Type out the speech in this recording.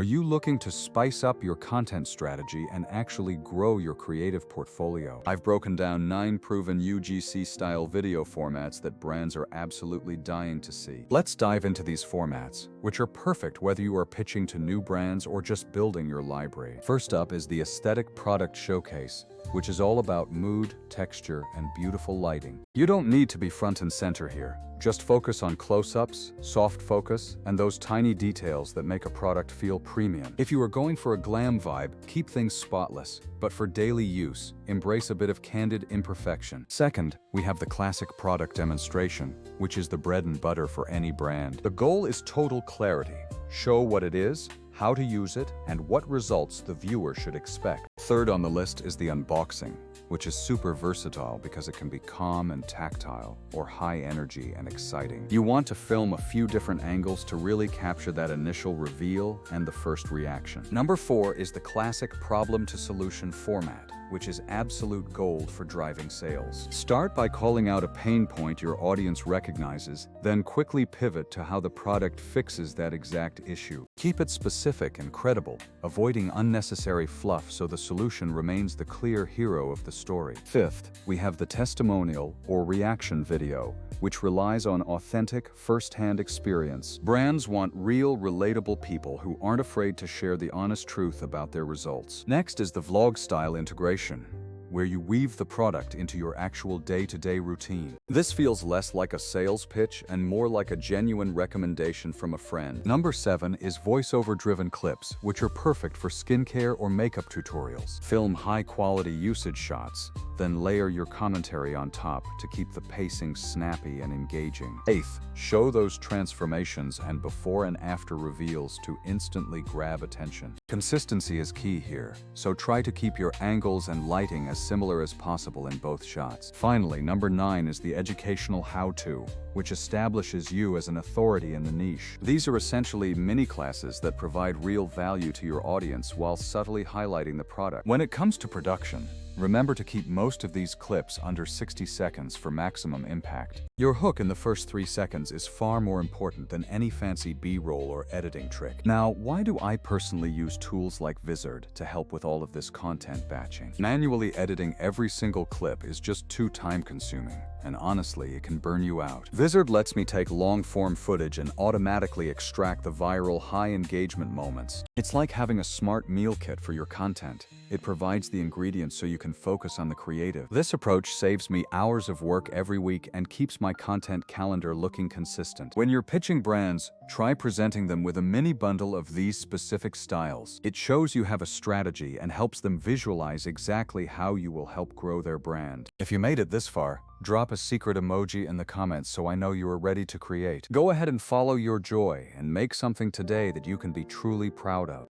Are you looking to spice up your content strategy and actually grow your creative portfolio? I've broken down 9 proven UGC-style video formats that brands are absolutely dying to see. Let's dive into these formats, which are perfect whether you are pitching to new brands or just building your library. First up is the Aesthetic Product Showcase, which is all about mood, texture, and beautiful lighting. You don't need to be front and center here. Just focus on close-ups, soft focus, and those tiny details that make a product feel premium. If you are going for a glam vibe, keep things spotless, but for daily use, embrace a bit of candid imperfection. Second, we have the classic product demonstration, which is the bread and butter for any brand. The goal is total clarity. Show what it is, how to use it, and what results the viewer should expect. Third on the list is the unboxing, which is super versatile because it can be calm and tactile, or high energy and exciting. You want to film a few different angles to really capture that initial reveal and the first reaction. Number 4 is the classic problem to solution format, which is absolute gold for driving sales. Start by calling out a pain point your audience recognizes, then quickly pivot to how the product fixes that exact issue. Keep it specific and credible, avoiding unnecessary fluff so the solution remains the clear hero of the story. Fifth, we have the testimonial or reaction video, which relies on authentic, first-hand experience. Brands want real, relatable people who aren't afraid to share the honest truth about their results. Next is the vlog-style integration, where you weave the product into your actual day-to-day routine. This feels less like a sales pitch and more like a genuine recommendation from a friend. Number 7 is voiceover-driven clips, which are perfect for skincare or makeup tutorials. Film high-quality usage shots, then layer your commentary on top to keep the pacing snappy and engaging. Eighth, show those transformations and before and after reveals to instantly grab attention. Consistency is key here, so try to keep your angles and lighting as similar as possible in both shots. Finally, number 9 is the educational how-to, which establishes you as an authority in the niche. These are essentially mini-classes that provide real value to your audience while subtly highlighting the product. When it comes to production, remember to keep most of these clips under 60 seconds for maximum impact. Your hook in the first 3 seconds is far more important than any fancy B-roll or editing trick. Now, why do I personally use tools like Vizard to help with all of this content batching? Manually editing every single clip is just too time-consuming, and honestly, it can burn you out. Vizard lets me take long-form footage and automatically extract the viral high-engagement moments. It's like having a smart meal kit for your content. It provides the ingredients so you can focus on the creative. This approach saves me hours of work every week and keeps my content calendar looking consistent. When you're pitching brands, try presenting them with a mini bundle of these specific styles. It shows you have a strategy and helps them visualize exactly how you will help grow their brand. If you made it this far, drop a secret emoji in the comments so I know you are ready to create. Go ahead and follow your joy and make something today that you can be truly proud of.